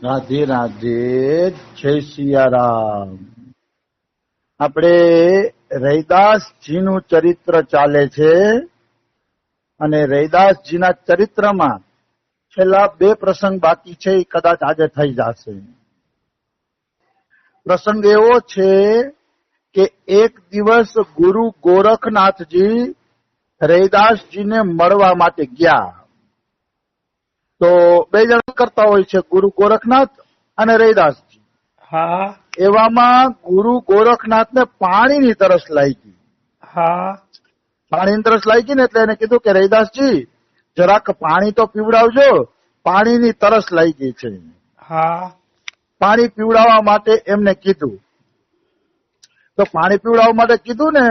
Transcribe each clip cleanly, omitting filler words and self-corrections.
રાધે રાધે, જય સિયારામ. આપણે રૈદાસજીનું ચરિત્ર ચાલે છે અને રૈદાસજીના ચરિત્રમાં છેલ્લા 2 પ્રસંગ બાકી છે, એ કદાચ આજે થઈ જશે. પ્રસંગ એવો છે કે એક દિવસ ગુરુ ગોરખનાથજી રૈદાસજીને મળવા માટે ગયા. તો 2 જણા કરતા હોય છે, ગુરુ ગોરખનાથ અને રૈદાસજી. હા એવામાં ગુરુ ગોરખનાથને પાણીની તરસ લાગી. હા પાણીની તરસ લાગી ને એટલે એને કીધું કે રૈદાસજી જરાક પાણી તો પીવડાવજો, પાણીની તરસ લાગી છે. હા પાણી પીવડાવવા માટે એમને કીધું. તો પાણી પીવડાવવા માટે કીધું ને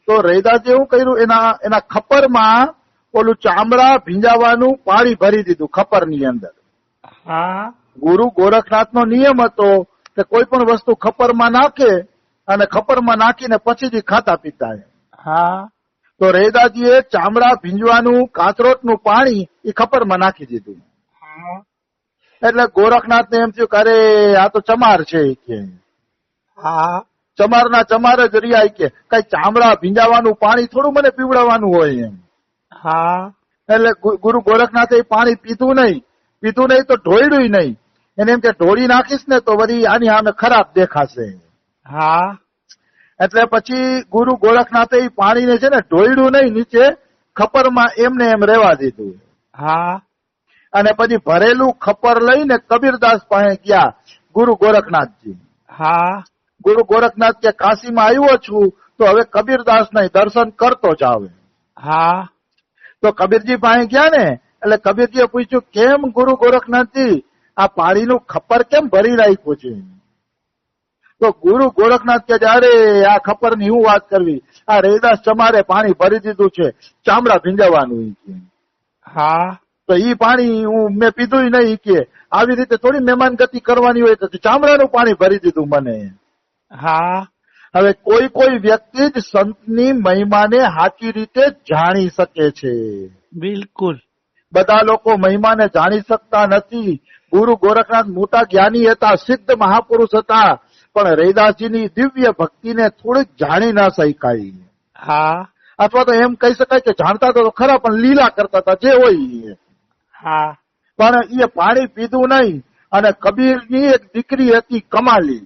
તો રૈદાસજી એવું કર્યું, એના ખપરમાં ઓલું ચામડા ભીંજાવાનું પાણી ભરી દીધું ખપરની અંદર. હા ગુરુ ગોરખનાથનો નિયમ હતો કે કોઈ પણ વસ્તુ ખપરમાં નાખે અને ખપરમાં નાખીને પછી જ ખાતા પીતા. હા તો રૈદાસજીએ ચામડા ભીંજવાનું કાચરોટનું પાણી એ ખપરમાં નાખી દીધું. હા એટલે ગોરખનાથને એમ થયું કે અરે આ તો ચમાર છે કે હા ચમારના ચમાર જ રહ્યા કે કઈ ચામડા ભીંજાવાનું પાણી થોડું મને પીવડાવવાનું હોય એમ. હા એટલે ગુરુ ગોરખનાથે એ પાણી પીધું નહીં તો ઢોળ્યું નહીં. એને એમ કે ઢોળી નાખીશ ને તો વળી આની સામે ખરાબ દેખાશે. હા એટલે પછી ગુરુ ગોરખનાથે એ પાણીને છે ને ઢોળ્યું નહીં, નીચે ખપરમાં એમને એમ રહેવા દીધું. હા અને પછી ભરેલું ખપર લઈને કબીરદાસ પાસે ગયા ગુરુ ગોરખનાથજી. હા ગુરુ ગોરખનાથ કે કાશીમાં આવ્યો છું તો હવે કબીરદાસ નહીં દર્શન કરતો જ આવે. હા તો કબીરજી પાસે ગયા ને એટલે કબીરજીએ પૂછ્યું કેમ ગુરુ ગોરખનાથજી આ પાણીનું ખપર કેમ ભરી રાખ્યું છે? તો ગુરુ ગોરખનાથ કે અરે આ ખપરની હું વાત કરવી, આ રૈદાસ ચમારે પાણી ભરી દીધું છે, ચામડા ભીંજાવાનું. હા તો ઈ પાણી મેં પીધું નહીં કે આવી રીતે થોડી મહેમાન ગતિ કરવાની હોય, તો ચામડાનું પાણી ભરી દીધું મને. હા હવે કોઈ વ્યક્તિ જ સંતની મહિમાને સાચી રીતે જાણી શકે છે. બિલકુલ. બધા લોકો મહિમાને જાણી શકતા નથી. ગુરુ ગોરખનાથ મોટા જ્ઞાની હતા, સિદ્ધ મહાપુરુષ હતા, પણ રૈદાસજીની દિવ્ય ભક્તિને થોડીક જાણી ના શકાય. હા અથવા તો એમ કહી શકાય કે જાણતા તો ખરા પણ લીલા કરતા હતા જે હોય. હા પણ એ પાણી પીધું નહીં. અને કબીરની એક દીકરી હતી કમાલી.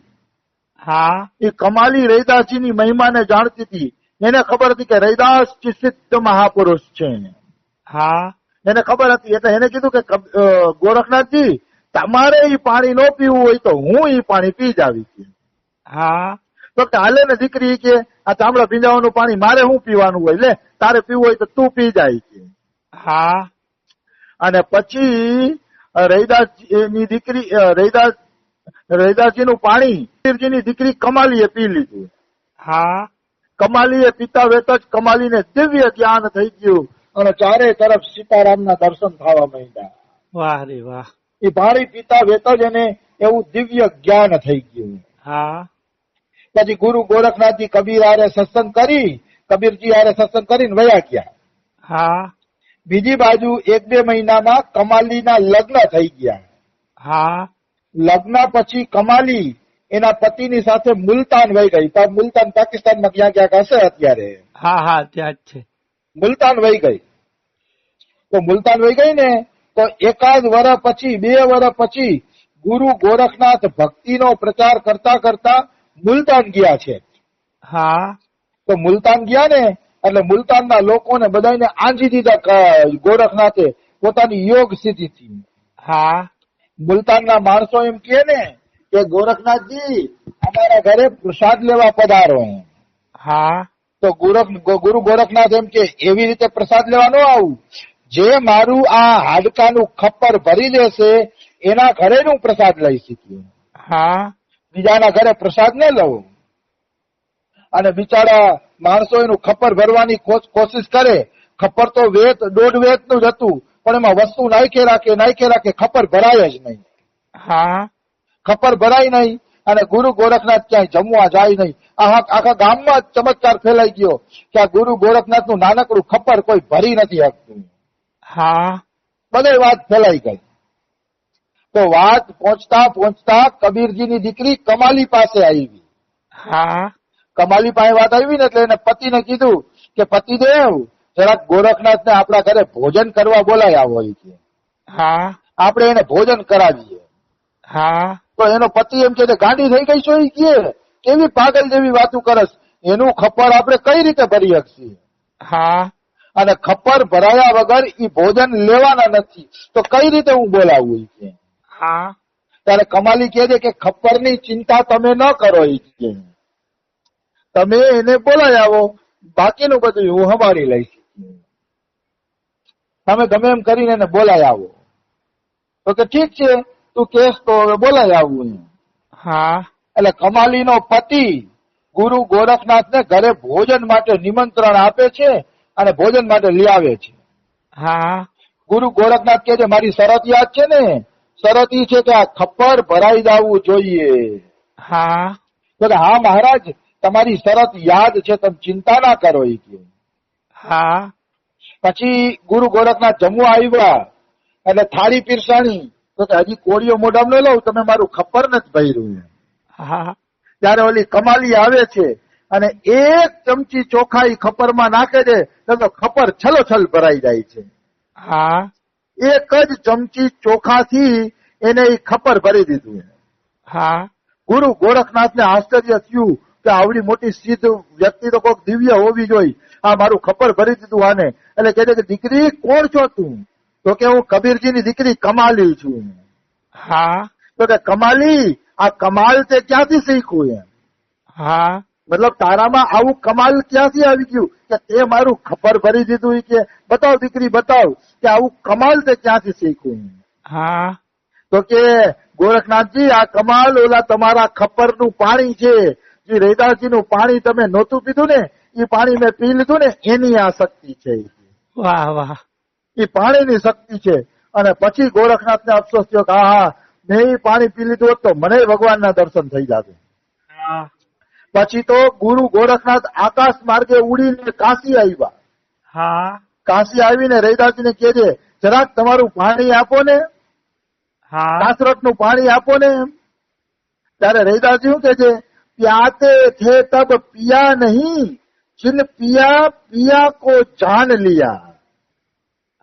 હા એ કમાલી રૈદાસજીની મહિમાને જાણતી હતી. એને ખબર હતી કે રૈદાસજી સિદ્ધ મહાપુરુષ છે. હા એને ખબર હતી એટલે એને કીધું કે ગોરખનાથજી તમારે એ પાણી ન પીવું હોય તો હું એ પાણી પી જાવી. હા તો કે હાલે ને દીકરી કે આ ચામડા ભીંજાવાનું પાણી મારે શું પીવાનું હોય, લે તારે પીવું હોય તો તું પી જાય કે. હા અને પછી રૈદાસજીની દીકરી રૈદાસજીનું પાણી કબીરજીની દીકરી કમાલીએ પી લીધું. હા કમાલીએ પીતા વેત જ કમાલીને દિવ્ય જ્ઞાન થઈ ગયું અને ચારે તરફ સીતારામના દર્શન થવા માંડ્યા. વાહ રે વાહ. એ પાણી પીતા વેત જ એને એવું દિવ્ય જ્ઞાન થઈ ગયું. હા પછી ગુરુ ગોરખનાથજી કબીર હારે સત્સંગ કરીને વયા ગયા. હા બીજી બાજુ 1-2 મહિનામાં કમાલીના લગ્ન થઈ ગયા. હા લગ્ન પછી કમાલી એના પતિની સાથે મુલતાન વહી ગઈ. મુલતાન પાકિસ્તાનમાં ક્યાંક હશે અત્યારે. હા હા ત્યાં જ છે. મુલતાન વહી ગઈ. તો મુલતાન વહી ગઈ ને તો 1 વર્ષ પછી 2 વર્ષ પછી ગુરુ ગોરખનાથ ભક્તિનો પ્રચાર કરતા કરતા મુલતાન ગયા છે. હા તો મુલતાન ગયા ને એટલે મુલતાનના લોકોને બધાને આંજી દીધા ગોરખનાથે પોતાની યોગ સિદ્ધિથી. હા મુલતાનના માણસો એમ કહે ને કે ગોરખનાથજી અમારા ઘરે પ્રસાદ લેવા પધારો. હા તો ગુરુ ગોરખનાથ એમ કે એવી રીતે પ્રસાદ લેવા ન આવું, જે મારું આ હાડકાનું ખપ્પર ભરી લેશે એના ઘરે હું પ્રસાદ લઈ શીખ્યું. હા બીજાના ઘરે પ્રસાદ ન લઉં. અને બિચારા માણસો એનું ખપ્પર ભરવાની કોશિશ કરે. ખપ્પર તો 1.5 વેતનું જ હતું, પણ એમાં વસ્તુ નાખે રાખે ખપ્પર ભરાય જ નહીં. હા ખપ્પર ભરાય નહીં. અને ગુરુ ગોરખનાથ ક્યાંય જમવા જાય નહીં. આખા ગામમાં ચમત્કાર ફેલાઈ ગયો કે આ ગુરુ ગોરખનાથનું નાનકડું ખપ્પર કોઈ ભરી નથી શકતું. હા બધે વાત ફેલાઈ ગઈ. તો વાત પહોંચતા પહોંચતા કબીરજીની દીકરી કમાલી પાસે આવી. હા કમાલી પાસે વાત આવી ને એટલે એને પતિને કીધું કે પતિદેવ જરાક ગોરખનાથને આપણા ઘરે ભોજન કરવા બોલાય આવો કે હા આપણે એને ભોજન કરાવીએ. હા તો એનો પતિ એમ કે ગાંડી થઈ ગઈ છો કે કેવી પાગલ જેવી વાતું કરસ, એનું ખપ્પર આપણે કઈ રીતે ભરી શકીએ, હા અને ખપ્પર ભરાયા વગર ઈ ભોજન લેવાના નથી તો કઈ રીતે હું બોલાવું કે. હા ત્યારે કમાલી કહે છે કે ખપ્પરની ચિંતા તમે ન કરો કે તમે એને બોલાવી આવો, બાકીનું બધું હું સંભાળી લઈશ, તમે ગમે એમ કરીને એને બોલાવી આવો. તો કે ઠીક છે તું કેસ તો હવે બોલાવી આવું. હા એટલે કમાલીનો પતિ ગુરુ ગોરખનાથને ઘરે ભોજન માટે નિમંત્રણ આપે છે અને ભોજન માટે લઈ આવે છે. હા ગુરુ ગોરખનાથ કહે છે મારી શરત યાદ છે ને, શરત ઈ છે કે આ ખપ્પર ભરાઈ જવું જોઈએ. હા તો કે હા મહારાજ તમારી શરત યાદ છે, તમે ચિંતા ના કરો એ કે. હા પછી ગુરુ ગોરખનાથ જમવા આવ્યા એટલે થાળી પીરસાણી. તો કે હજી કોળીઓ મોઢામાં ન લઉં, તમે મારું ખપ્પર નથી ભર્યું. હા ત્યારે ઓલી કમાલી આવે છે અને એક ચમચી ચોખા ઈ ખપ્પરમાં નાખે છે તો ખપ્પર છલોછલ ભરાઈ જાય છે. હા એક જ ચમચી ચોખાથી એને ઈ ખપ્પર ભરી દીધું. હા ગુરુ ગોરખનાથને આશ્ચર્ય થયું કે આવડી મોટી સિદ્ધ વ્યક્તિ તો કોઈક દિવ્ય હોવી જોઈએ, આ મારું ખપ્પર ભરી દીધું આને. એટલે કહે છે કે દીકરી કોણ છો તું? તો કે હું કબીરજીની દીકરી કમાલી છું. હા તો કે કમાલી આ કમાલ તે ક્યાંથી શીખ્યું એમ? હા મતલબ તારામાં આવું કમાલ ક્યાંથી આવી ગયું કે તે મારું ખપ્પર ભરી દીધું? કે બતાવ દીકરી બતાવ કે આવું કમાલ તે ક્યાંથી શીખ્યું? હા તો કે ગોરખનાથજી આ કમાલ ઓલા તમારા ખપ્પરનું પાણી છે, જે રૈદાસજીનું પાણી તમે નહોતું પીધું ને એ પાણી મેં પી લીધું ને એની આ શક્તિ છે. વાહ વાહ એ પાણીની શક્તિ છે. અને પછી ગોરખનાથને અફસોસ થયો કે હા મેં એ પાણી પી લીધું હોત તો મને ભગવાનના દર્શન થઈ જાતે. હા પછી તો ગુરુ ગોરખનાથ આકાશ માર્ગે ઉડીને કાશી આવ્યા. હા કાશી આવીને રૈદાસજીને કહે છે જરાક તમારું પાણી આપો ને, હા કાસરટનું પાણી આપો ને. ત્યારે રૈદાસજી શું કે છે, પ્યાતે થે તબ પિયા નહીં, जिन पिया पिया को जान लिया.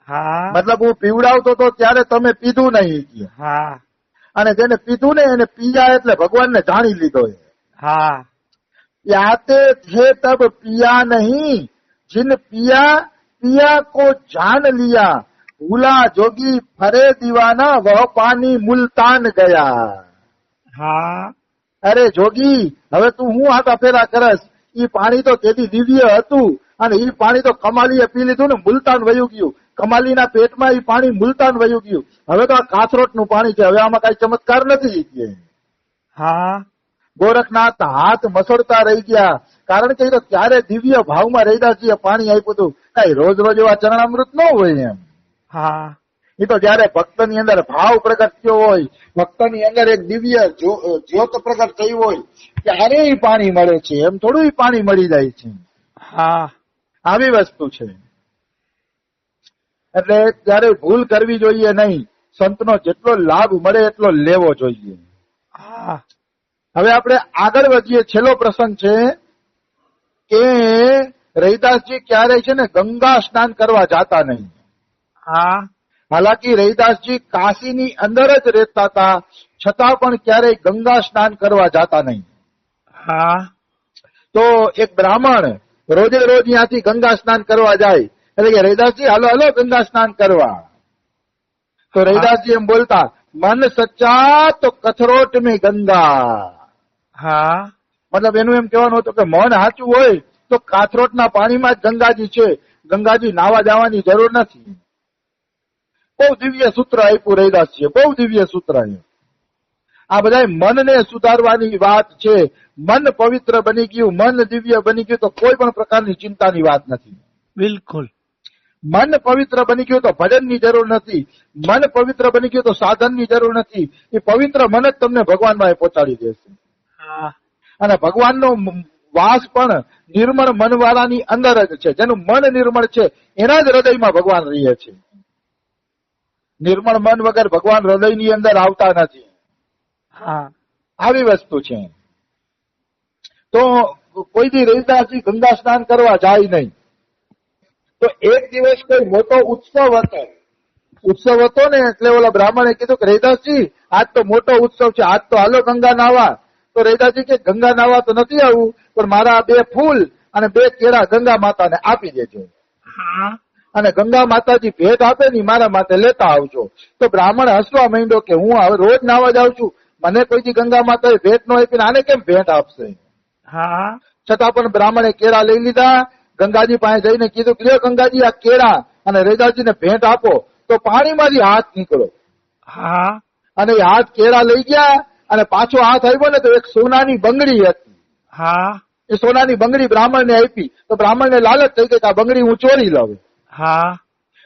હા મતલબ હું પીવડાવતો તો ત્યારે તમે પીધું નહીં, હા અને જેને પીધું ને એને પીયા એટલે ભગવાનને જાણી લીધો. હા प्याते थे तब पिया नहीं, जिन पिया पिया को जान लिया, भूला जोगी फरे दीवाना वह पानी मुल्तान गया. હા અરે જોગી હવે તું હું આટા ફેરા કરસ, ઈ પાણી તો તેથી દિવ્ય હતું અને ઈ પાણી તો કમાલીએ પી લીધું ને મુલતાન વયું ગયું. કમાલીના પેટમાં ઈ પાણી મુલતાન વયું ગયું. હવે તો આ કાથરોટનું પાણી છે, હવે આમાં કઈ ચમત્કાર નથી. હા ગોરખનાથ હાથ મસળતા રહી ગયા, કારણ કે એ તો ત્યારે દિવ્ય ભાવમાં રૈદાસજીએ પાણી આપ્યું હતું. કઈ રોજ રોજ એવા ચરણામૃત ન હોય એમ. હા એ તો જયારે ભક્તની અંદર ભાવ પ્રગટ થયો હોય, ભક્તની અંદર એક દિવ્ય જ્યોત પ્રગટ થઈ હોય ત્યારે એ પાણી મળે છે, એમ થોડું એ પાણી મળી જાય છે. હા આવી વસ્તુ છે. એટલે ત્યારે ભૂલ કરવી જોઈએ નહીં. સંતનો જેટલો લાભ મળે એટલો લેવો જોઈએ. હા હવે આપણે આગળ વધીએ. છેલ્લો પ્રસંગ છે કે રૈદાસજી ક્યારેય છે ને ગંગા સ્નાન કરવા જાતા નહીં. હા હાલાકી રૈદાસજી કાશીની અંદર જ રહેતા હતા, છતાં પણ ક્યારેય ગંગા સ્નાન કરવા જાતા નહીં. હા તો એક બ્રાહ્મણ રોજે રોજ ત્યાંથી ગંગા સ્નાન કરવા જાય, એટલે કે રૈદાસજી હાલો હાલો ગંગા સ્નાન કરવા. તો રૈદાસજી એમ બોલતા, મન સચ્ચા તો કથરોટ મેં ગંગા. હા મતલબ એનું એમ કહેવાનું હતું કે મન સાચું હોય તો કાથરોટના પાણીમાં જ ગંગાજી છે, ગંગાજી નાવા જવાની જરૂર નથી. બહુ દિવ્ય સૂત્ર આપ્યું રૈદાસજીએ, બહુ દિવ્ય સૂત્ર. આ બધા મનને સુધારવાની વાત છે. મન પવિત્ર બની ગયું, મન દિવ્ય બની ગયું તો કોઈ પણ પ્રકારની ચિંતાની વાત નથી. બિલકુલ. મન પવિત્ર બની ગયું તો ભજનની જરૂર નથી, મન પવિત્ર બની ગયું તો સાધનની જરૂર નથી. એ પવિત્ર મન જ તમને ભગવાનમાં પહોંચાડી દેશે. હા અને ભગવાનનો વાસ પણ નિર્મળ મનવાળાની અંદર જ છે. જેનું મન નિર્મળ છે એના જ હૃદયમાં ભગવાન રહે છે. નિર્મળ મન વગર ભગવાન હૃદયની અંદર આવતા નથી. હા આવી વસ્તુ છે. તો કોઈ દી રવિદાસજી ગંગા સ્નાન કરવા જાય નહીં. તો એક દિવસ કોઈ મોટો ઉત્સવ હતો ને, એટલે ઓલા બ્રાહ્મણે કીધું કે રવિદાસજી આજ તો મોટો ઉત્સવ છે, આજ તો હાલો ગંગા નાવા. તો રવિદાસજી કે ગંગા નાવા તો નથી આવું, પણ મારા 2 ફૂલ અને 2 કેળા ગંગા માતાને આપી દેજો. હા અને ગંગા માતાજી ભેટ આપે ને મારા માટે લેતા આવજો. તો બ્રાહ્મણ હસવા માંડ્યો કે હું હવે રોજ નાવા જાઉં છું, મને કોઈથી ગંગા માતાએ ભેટ ન આપીને આને કેમ ભેટ આપશે. હા છતાં પણ બ્રાહ્મણે કેળા લઈ લીધા. ગંગાજી પાસે જઈને કીધું કે લ્યો ગંગાજી આ કેળા અને રવિદાસજીને ભેટ આપો. તો પાણીમાંથી હાથ નીકળો હા અને એ હાથ કેળા લઈ ગયા અને પાછો હાથ આવ્યો ને તો એક સોનાની બંગડી હતી. હા એ સોનાની બંગડી બ્રાહ્મણને આપી. તો બ્રાહ્મણને લાલચ થઈ ગઈ કે આ બંગડી હું ચોરી લઉં. હા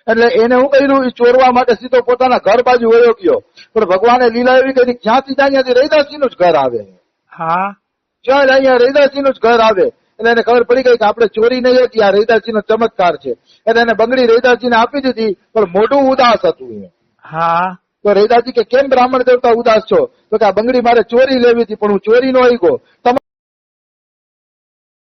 એટલે એને શું કર્યું, એ ચોરવા માટે સીધો પોતાના ઘર બાજુ વયો ગયો. પણ ભગવાને લીલા એવી કરી જ્યાંથી જાય ત્યાંથી રવિદાસજીનું જ ઘર આવે. હા જ્યાં જાય અહીંયા રવિદાસજીનું જ ઘર આવે. એટલે એને ખબર પડી ગઈ કે આપણે ચોરી નહીં હતી, આ રવિદાસજીનો ચમત્કાર છે. એટલે એને બંગડી રવિદાસજીને આપી દીધી, પણ મોઢું ઉદાસ હતું. હા તો રવિદાસજી કે કેમ બ્રાહ્મણ દેવતા ઉદાસ છો? તો કે આ બંગડી મારે ચોરી લેવી હતી, પણ હું ચોરી નો આવી ગયો.